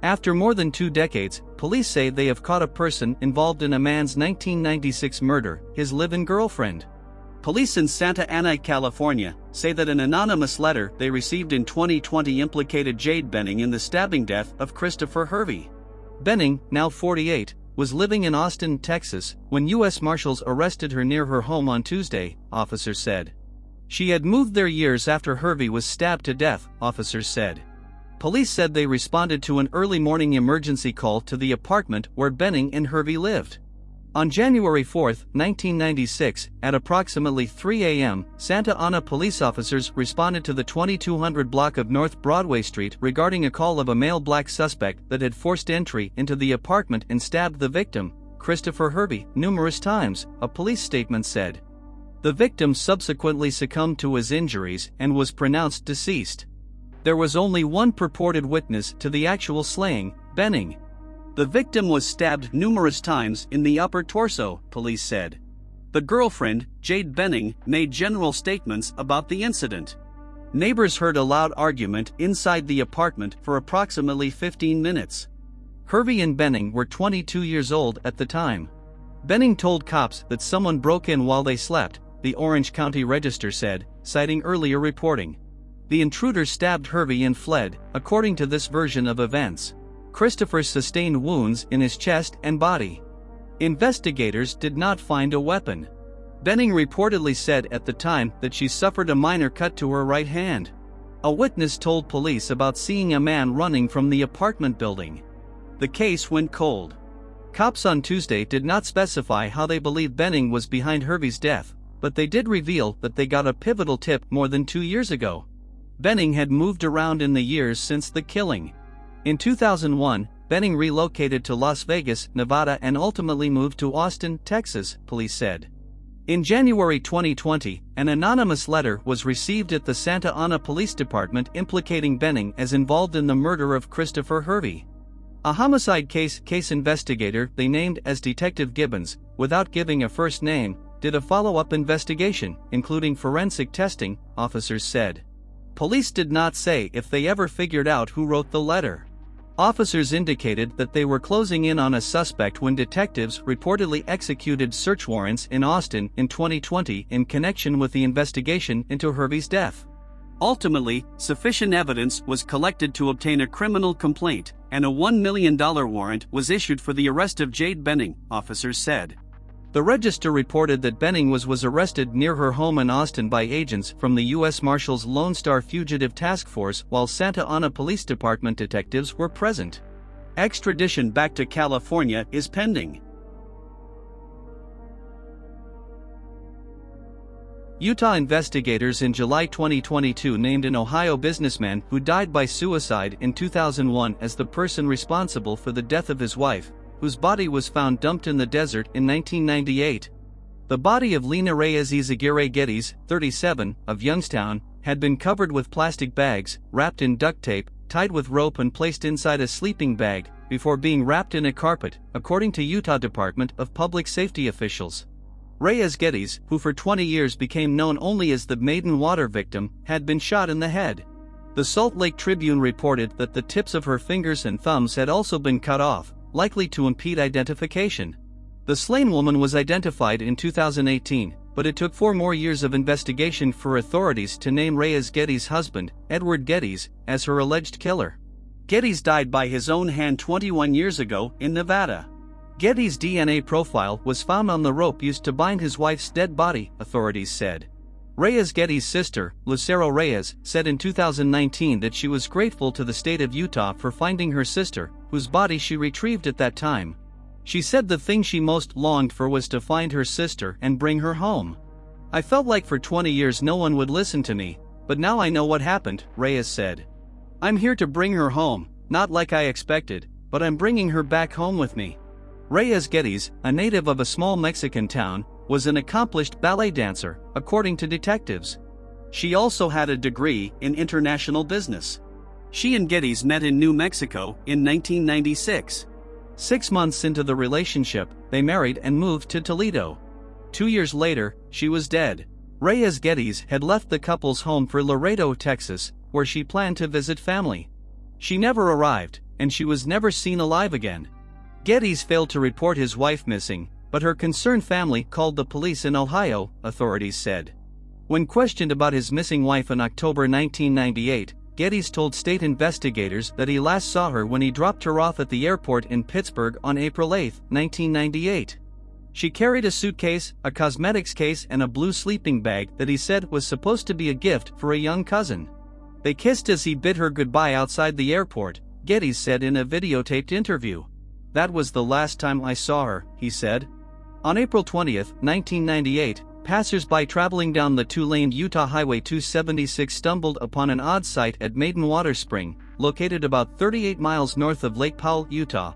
After more than 2 decades, police say they have caught a person involved in a man's 1996 murder, his live-in girlfriend. Police in Santa Ana, California, say that an anonymous letter they received in 2020 implicated Jade Benning in the stabbing death of Christopher Hervey. Benning, now 48, was living in Austin, Texas, when U.S. Marshals arrested her near her home on Tuesday, officers said. She had moved there years after Hervey was stabbed to death, officers said. Police said they responded to an early morning emergency call to the apartment where Benning and Hervey lived. On January 4, 1996, at approximately 3 a.m., Santa Ana police officers responded to the 2200 block of North Broadway Street regarding a call of a male black suspect that had forced entry into the apartment and stabbed the victim, Christopher Hervey, numerous times, a police statement said. The victim subsequently succumbed to his injuries and was pronounced deceased. There was only one purported witness to the actual slaying, Benning. The victim was stabbed numerous times in the upper torso, police said. The girlfriend, Jade Benning, made general statements about the incident. Neighbors heard a loud argument inside the apartment for approximately 15 minutes. Hervey and Benning were 22 years old at the time. Benning told cops that someone broke in while they slept, the Orange County Register said, citing earlier reporting. The intruder stabbed Hervey and fled, according to this version of events. Christopher sustained wounds in his chest and body. Investigators did not find a weapon. Benning reportedly said at the time that she suffered a minor cut to her right hand. A witness told police about seeing a man running from the apartment building. The case went cold. Cops on Tuesday did not specify how they believe Benning was behind Hervey's death, but they did reveal that they got a pivotal tip more than 2 years ago. Benning had moved around in the years since the killing. In 2001, Benning relocated to Las Vegas, Nevada and ultimately moved to Austin, Texas, police said. In January 2020, an anonymous letter was received at the Santa Ana Police Department implicating Benning as involved in the murder of Christopher Hervey. A homicide case investigator they named as Detective Gibbons, without giving a first name, did a follow-up investigation, including forensic testing, officers said. Police did not say if they ever figured out who wrote the letter. Officers indicated that they were closing in on a suspect when detectives reportedly executed search warrants in Austin in 2020 in connection with the investigation into Hervey's death. Ultimately, sufficient evidence was collected to obtain a criminal complaint, and a $1 million warrant was issued for the arrest of Jade Benning, officers said. The Register reported that Benning was arrested near her home in Austin by agents from the U.S. Marshals Lone Star Fugitive Task Force while Santa Ana Police Department detectives were present. Extradition back to California is pending. Utah investigators in July 2022 named an Ohio businessman who died by suicide in 2001 as the person responsible for the death of his wife, whose body was found dumped in the desert in 1998. The body of Lina Reyes Geddes, 37, of Youngstown, had been covered with plastic bags, wrapped in duct tape, tied with rope and placed inside a sleeping bag, before being wrapped in a carpet, according to Utah Department of Public Safety officials. Reyes Geddes, who for 20 years became known only as the Maiden Water victim, had been shot in the head. The Salt Lake Tribune reported that the tips of her fingers and thumbs had also been cut off, likely to impede identification. The slain woman was identified in 2018, but it took 4 more years of investigation for authorities to name Reyes Geddes' husband, Edward Geddes, as her alleged killer. Geddes died by his own hand 21 years ago in Nevada. Geddes' DNA profile was found on the rope used to bind his wife's dead body, authorities said. Reyes Geddes' sister, Lucero Reyes, said in 2019 that she was grateful to the state of Utah for finding her sister, whose body she retrieved at that time. She said the thing she most longed for was to find her sister and bring her home. I felt like for 20 years no one would listen to me, but now I know what happened, Reyes said. I'm here to bring her home, not like I expected, but I'm bringing her back home with me. Reyes Geddes, a native of a small Mexican town, was an accomplished ballet dancer, according to detectives. She also had a degree in international business. She and Geddes met in New Mexico in 1996. 6 months into the relationship, they married and moved to Toledo. 2 years later, she was dead. Reyes Geddes had left the couple's home for Laredo, Texas, where she planned to visit family. She never arrived, and she was never seen alive again. Geddes failed to report his wife missing, but her concerned family called the police in Ohio, authorities said. When questioned about his missing wife in October 1998, Geddes told state investigators that he last saw her when he dropped her off at the airport in Pittsburgh on April 8, 1998. She carried a suitcase, a cosmetics case, and a blue sleeping bag that he said was supposed to be a gift for a young cousin. They kissed as he bid her goodbye outside the airport, Geddes said in a videotaped interview. "That was the last time I saw her," he said. On April 20, 1998, passers-by traveling down the two-lane Utah Highway 276 stumbled upon an odd sight at Maiden Water Spring, located about 38 miles north of Lake Powell, Utah.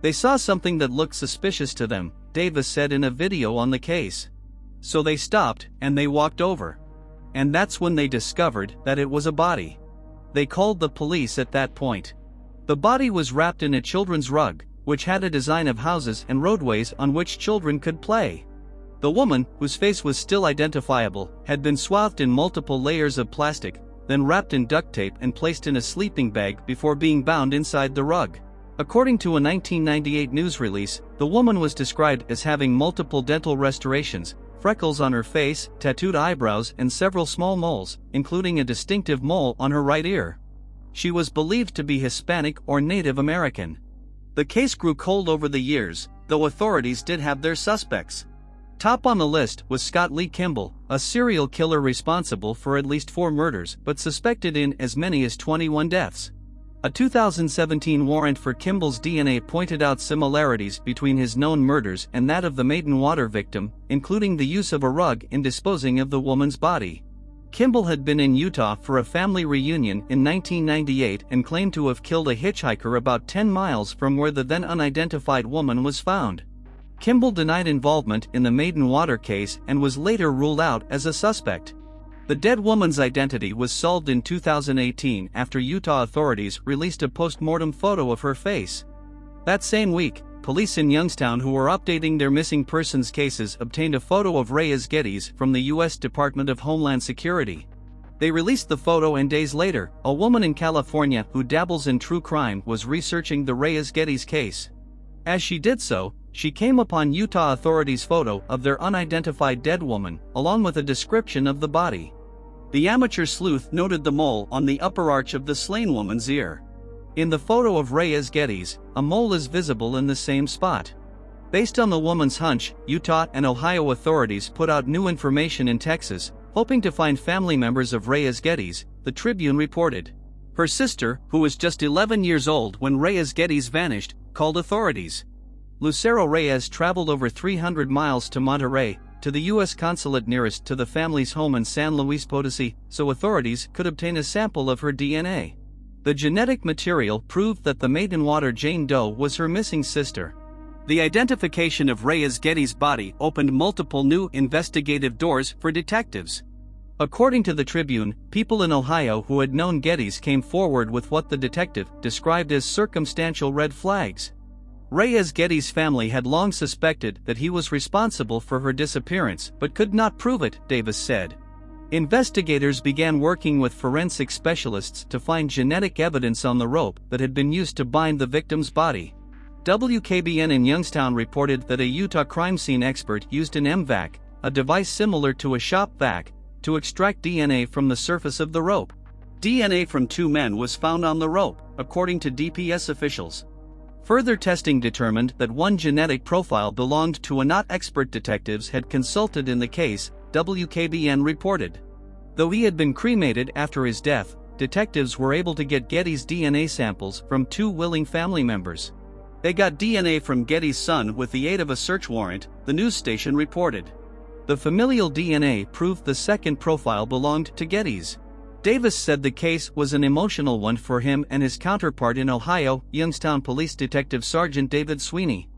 They saw something that looked suspicious to them, Davis said in a video on the case. So they stopped, and they walked over. And that's when they discovered that it was a body. They called the police at that point. The body was wrapped in a children's rug, which had a design of houses and roadways on which children could play. The woman, whose face was still identifiable, had been swathed in multiple layers of plastic, then wrapped in duct tape and placed in a sleeping bag before being bound inside the rug. According to a 1998 news release, the woman was described as having multiple dental restorations, freckles on her face, tattooed eyebrows, and several small moles, including a distinctive mole on her right ear. She was believed to be Hispanic or Native American. The case grew cold over the years, though authorities did have their suspects. Top on the list was Scott Lee Kimball, a serial killer responsible for at least 4 murders but suspected in as many as 21 deaths. A 2017 warrant for Kimball's DNA pointed out similarities between his known murders and that of the Maiden Water victim, including the use of a rug in disposing of the woman's body. Kimball had been in Utah for a family reunion in 1998 and claimed to have killed a hitchhiker about 10 miles from where the then unidentified woman was found. Kimball denied involvement in the Maiden Water case and was later ruled out as a suspect. The dead woman's identity was solved in 2018 after Utah authorities released a post-mortem photo of her face. That same week, police in Youngstown who were updating their missing persons cases obtained a photo of Reyes Geddes from the U.S. Department of Homeland Security. They released the photo and days later, a woman in California who dabbles in true crime was researching the Reyes Geddes case. As she did so, she came upon Utah authorities' photo of their unidentified dead woman, along with a description of the body. The amateur sleuth noted the mole on the upper arch of the slain woman's ear. In the photo of Reyes Geddes, a mole is visible in the same spot. Based on the woman's hunch, Utah and Ohio authorities put out new information in Texas, hoping to find family members of Reyes Geddes, the Tribune reported. Her sister, who was just 11 years old when Reyes Geddes vanished, called authorities. Lucero Reyes traveled over 300 miles to Monterrey, to the U.S. consulate nearest to the family's home in San Luis Potosí, so authorities could obtain a sample of her DNA. The genetic material proved that the Maiden Water Jane Doe was her missing sister. The identification of Reyes Geddes' body opened multiple new investigative doors for detectives. According to the Tribune, people in Ohio who had known Geddes came forward with what the detective described as circumstantial red flags. Reyes Geddes' family had long suspected that he was responsible for her disappearance but could not prove it, Davis said. Investigators began working with forensic specialists to find genetic evidence on the rope that had been used to bind the victim's body. WKBN in Youngstown reported that a Utah crime scene expert used an MVAC, a device similar to a shop vac, to extract DNA from the surface of the rope. DNA from 2 men was found on the rope, according to DPS officials. Further testing determined that one genetic profile belonged to a not expert detectives had consulted in the case, WKBN reported. Though he had been cremated after his death, detectives were able to get Geddes' DNA samples from 2 willing family members. They got DNA from Geddes' son with the aid of a search warrant, the news station reported. The familial DNA proved the second profile belonged to Geddes. Davis said the case was an emotional one for him and his counterpart in Ohio, Youngstown Police Detective Sergeant David Sweeney.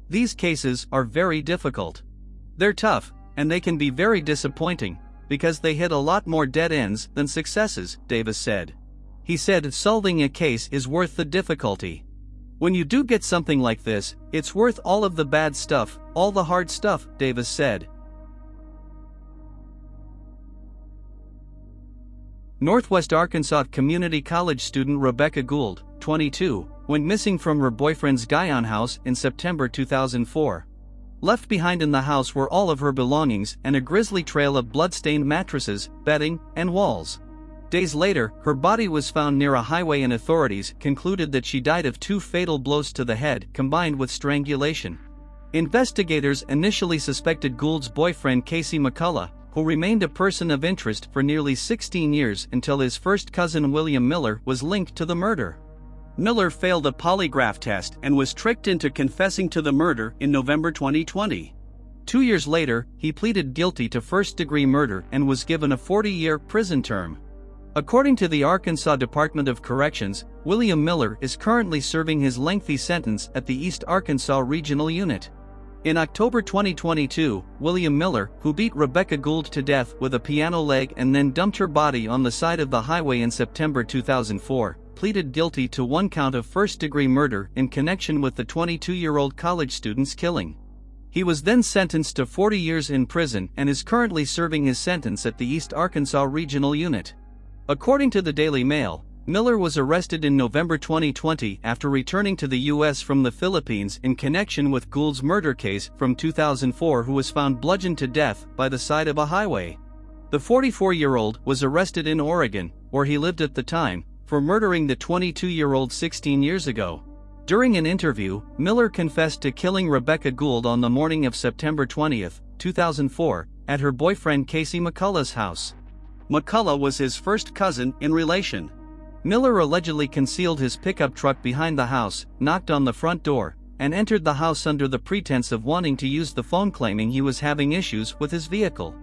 These cases are very difficult. They're tough, and they can be very disappointing, because they hit a lot more dead ends than successes, Davis said. He said solving a case is worth the difficulty. When you do get something like this, it's worth all of the bad stuff, all the hard stuff, Davis said. Northwest Arkansas Community College student Rebekah Gould, 22, went missing from her boyfriend's Guyon house in September 2004. Left behind in the house were all of her belongings and a grisly trail of blood-stained mattresses, bedding, and walls. Days later, her body was found near a highway and authorities concluded that she died of 2 fatal blows to the head combined with strangulation. Investigators initially suspected Gould's boyfriend Casey McCullough, who remained a person of interest for nearly 16 years until his first cousin William Miller was linked to the murder. Miller failed a polygraph test and was tricked into confessing to the murder in November 2020. 2 years later, he pleaded guilty to first-degree murder and was given a 40-year prison term. According to the Arkansas Department of Corrections, William Miller is currently serving his lengthy sentence at the East Arkansas Regional Unit. In October 2022, William Miller, who beat Rebekah Gould to death with a piano leg and then dumped her body on the side of the highway in September 2004, pleaded guilty to 1 count of first-degree murder in connection with the 22-year-old college student's killing. He was then sentenced to 40 years in prison and is currently serving his sentence at the East Arkansas Regional Unit. According to the Daily Mail, Miller was arrested in November 2020 after returning to the U.S. from the Philippines in connection with Gould's murder case from 2004, who was found bludgeoned to death by the side of a highway. The 44-year-old was arrested in Oregon, where he lived at the time, for murdering the 22-year-old 16 years ago. During an interview, Miller confessed to killing Rebekah Gould on the morning of September 20, 2004, at her boyfriend Casey McCullough's house. McCullough was his first cousin in relation. Miller allegedly concealed his pickup truck behind the house, knocked on the front door, and entered the house under the pretense of wanting to use the phone, claiming he was having issues with his vehicle.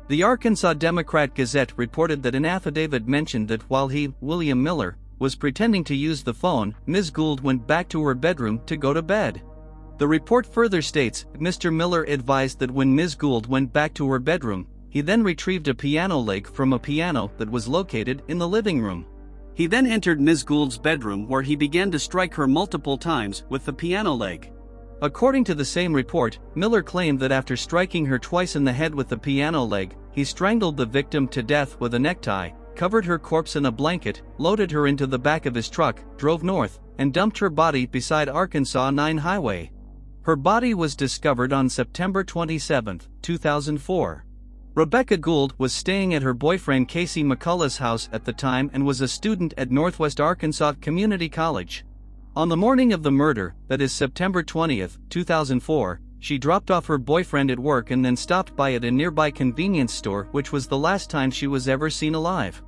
The Arkansas Democrat-Gazette reported that an affidavit mentioned that while he, William Miller, was pretending to use the phone, Ms. Gould went back to her bedroom to go to bed. The report further states, Mr. Miller advised that when Ms. Gould went back to her bedroom, he then retrieved a piano leg from a piano that was located in the living room. He then entered Ms. Gould's bedroom, where he began to strike her multiple times with the piano leg. According to the same report, Miller claimed that after striking her twice in the head with the piano leg, he strangled the victim to death with a necktie, covered her corpse in a blanket, loaded her into the back of his truck, drove north, and dumped her body beside Arkansas 9 Highway. Her body was discovered on September 27, 2004. Rebekah Gould was staying at her boyfriend Casey McCullough's house at the time and was a student at Northwest Arkansas Community College. On the morning of the murder, that is September 20, 2004, she dropped off her boyfriend at work and then stopped by at a nearby convenience store, which was the last time she was ever seen alive.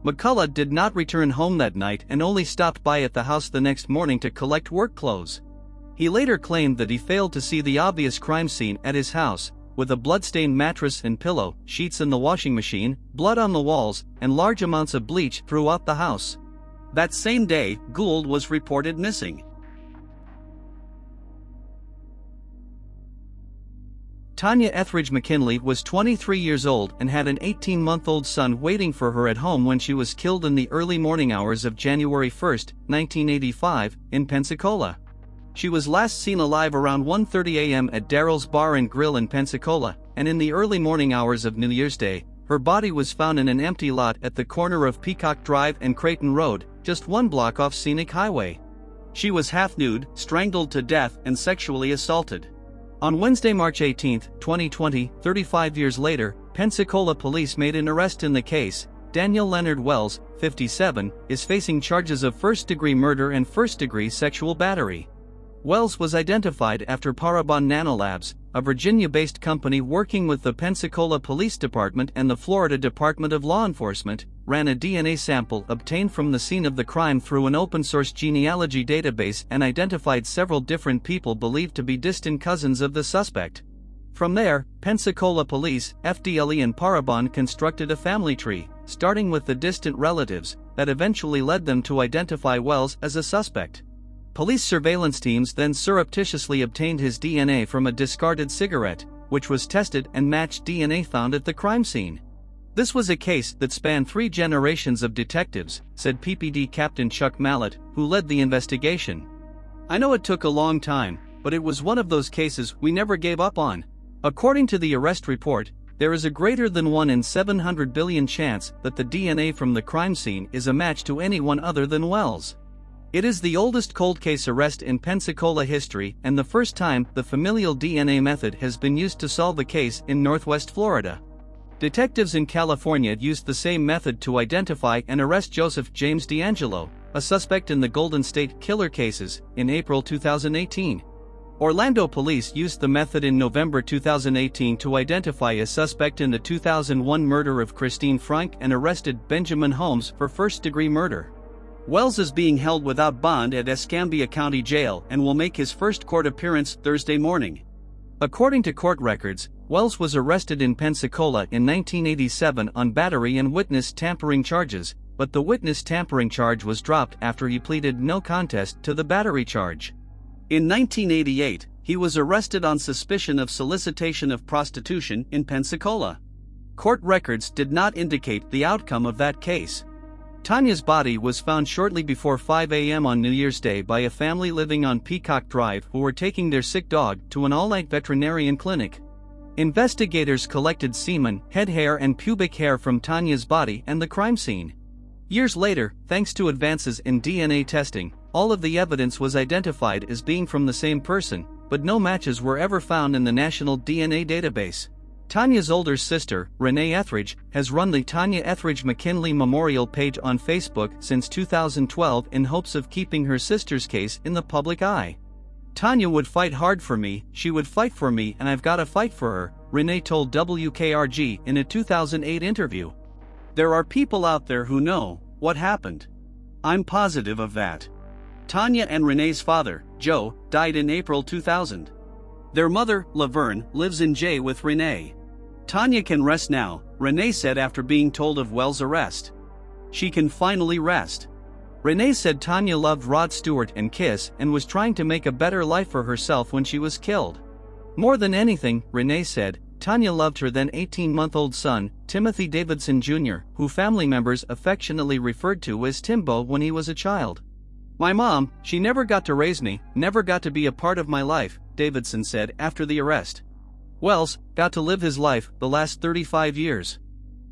McCullough did not return home that night and only stopped by at the house the next morning to collect work clothes. He later claimed that he failed to see the obvious crime scene at his house, with a blood-stained mattress and pillow, sheets in the washing machine, blood on the walls, and large amounts of bleach throughout the house. That same day, Gould was reported missing. Tonya Ethridge McKinley was 23 years old and had an 18-month-old son waiting for her at home when she was killed in the early morning hours of January 1, 1985, in Pensacola. She was last seen alive around 1:30 a.m. at Daryl's Bar and Grill in Pensacola, and in the early morning hours of New Year's Day, her body was found in an empty lot at the corner of Peacock Drive and Creighton Road, just 1 block off Scenic Highway. She was half-nude, strangled to death, and sexually assaulted. On Wednesday, March 18, 2020, 35 years later, Pensacola police made an arrest in the case. Daniel Leonard Wells, 57, is facing charges of first-degree murder and first-degree sexual battery. Wells was identified after Parabon Nanolabs, a Virginia-based company working with the Pensacola Police Department and the Florida Department of Law Enforcement, ran a DNA sample obtained from the scene of the crime through an open-source genealogy database and identified several different people believed to be distant cousins of the suspect. From there, Pensacola Police, FDLE and Parabon constructed a family tree, starting with the distant relatives, that eventually led them to identify Wells as a suspect. Police surveillance teams then surreptitiously obtained his DNA from a discarded cigarette, which was tested and matched DNA found at the crime scene. This was a case that spanned 3 generations of detectives, said PPD Captain Chuck Mallett, who led the investigation. I know it took a long time, but it was one of those cases we never gave up on. According to the arrest report, there is a greater than 1 in 700 billion chance that the DNA from the crime scene is a match to anyone other than Wells. It is the oldest cold case arrest in Pensacola history and the first time the familial DNA method has been used to solve a case in Northwest Florida. Detectives in California used the same method to identify and arrest Joseph James DeAngelo, a suspect in the Golden State Killer cases, in April 2018. Orlando police used the method in November 2018 to identify a suspect in the 2001 murder of Christine Frank and arrested Benjamin Holmes for first-degree murder. Wells is being held without bond at Escambia County Jail and will make his first court appearance Thursday morning. According to court records, Wells was arrested in Pensacola in 1987 on battery and witness tampering charges, but the witness tampering charge was dropped after he pleaded no contest to the battery charge. In 1988, he was arrested on suspicion of solicitation of prostitution in Pensacola. Court records did not indicate the outcome of that case. Tonya's body was found shortly before 5 a.m. on New Year's Day by a family living on Peacock Drive who were taking their sick dog to an all-night veterinarian clinic. Investigators collected semen, head hair and pubic hair from Tonya's body and the crime scene. Years later, thanks to advances in DNA testing, all of the evidence was identified as being from the same person, but no matches were ever found in the national DNA database. Tonya's older sister, Renee Ethridge, has run the Tonya Ethridge McKinley Memorial page on Facebook since 2012 in hopes of keeping her sister's case in the public eye. "Tonya would fight hard for me, she would fight for me and I've gotta fight for her," Renee told WKRG in a 2008 interview. "There are people out there who know what happened. I'm positive of that." Tonya and Renee's father, Joe, died in April 2000. Their mother, Laverne, lives in jail with Renee. "Tonya can rest now," Renee said after being told of Wells' arrest. "She can finally rest." Renee said Tonya loved Rod Stewart and Kiss and was trying to make a better life for herself when she was killed. More than anything, Renee said, Tonya loved her then 18-month-old son, Timothy Davidson Jr., who family members affectionately referred to as Timbo when he was a child. "My mom, she never got to raise me, never got to be a part of my life," Davidson said after the arrest. Wells got to live his life the last 35 years.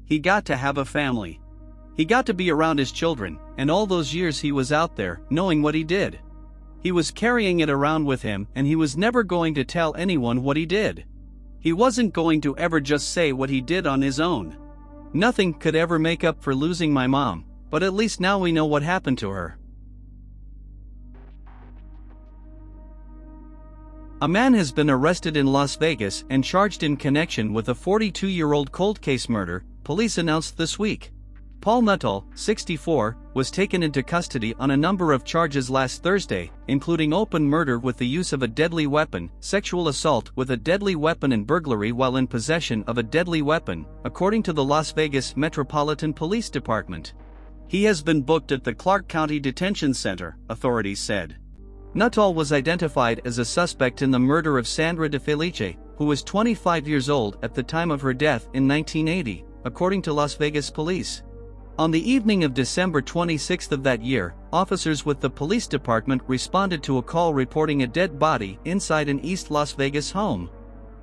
He got to have a family. He got to be around his children, and all those years he was out there, knowing what he did. He was carrying it around with him and he was never going to tell anyone what he did. He wasn't going to ever just say what he did on his own. "Nothing could ever make up for losing my mom, but at least now we know what happened to her." A man has been arrested in Las Vegas and charged in connection with a 42-year-old cold case murder, police announced this week. Paul Nuttall, 64, was taken into custody on a number of charges last Thursday, including open murder with the use of a deadly weapon, sexual assault with a deadly weapon and burglary while in possession of a deadly weapon, according to the Las Vegas Metropolitan Police Department. He has been booked at the Clark County Detention Center, authorities said. Nuttall was identified as a suspect in the murder of Sandra DiFelice, who was 25 years old at the time of her death in 1980, according to Las Vegas police. On the evening of December 26 of that year, officers with the police department responded to a call reporting a dead body inside an East Las Vegas home.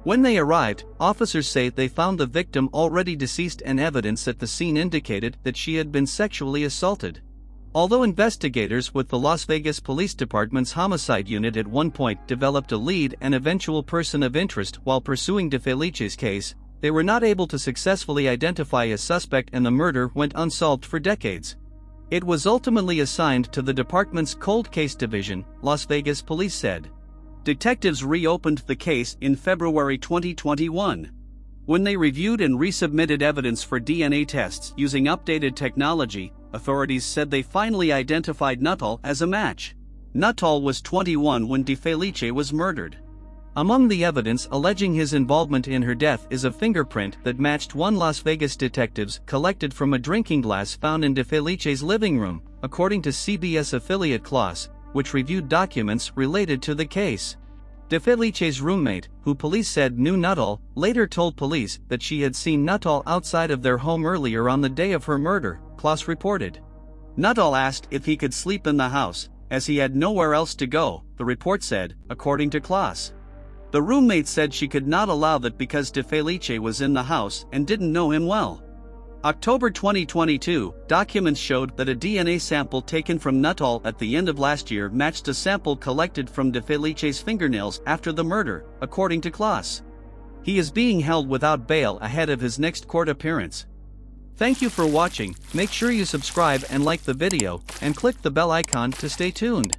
When they arrived, officers say they found the victim already deceased and evidence at the scene indicated that she had been sexually assaulted. Although investigators with the Las Vegas Police Department's homicide unit at one point developed a lead and eventual person of interest while pursuing DiFelice's case, they were not able to successfully identify a suspect and the murder went unsolved for decades. It was ultimately assigned to the department's cold case division, Las Vegas police said. Detectives reopened the case in February 2021. When they reviewed and resubmitted evidence for DNA tests using updated technology, authorities said they finally identified Nuttall as a match. Nuttall was 21 when DiFelice was murdered. Among the evidence alleging his involvement in her death is a fingerprint that matched one Las Vegas detectives collected from a drinking glass found in DiFelice's living room, according to CBS affiliate CLAS, which reviewed documents related to the case. DiFelice's roommate, who police said knew Nuttall, later told police that she had seen Nuttall outside of their home earlier on the day of her murder, CLAS reported. Nuttall asked if he could sleep in the house, as he had nowhere else to go, the report said, according to CLAS. The roommate said she could not allow that because DiFelice was in the house and didn't know him well. October 2022, documents showed that a DNA sample taken from Nuttall at the end of last year matched a sample collected from DiFelice's fingernails after the murder, according to Klaas. He is being held without bail ahead of his next court appearance. Thank you for watching. Make sure you subscribe and like the video, and click the bell icon to stay tuned.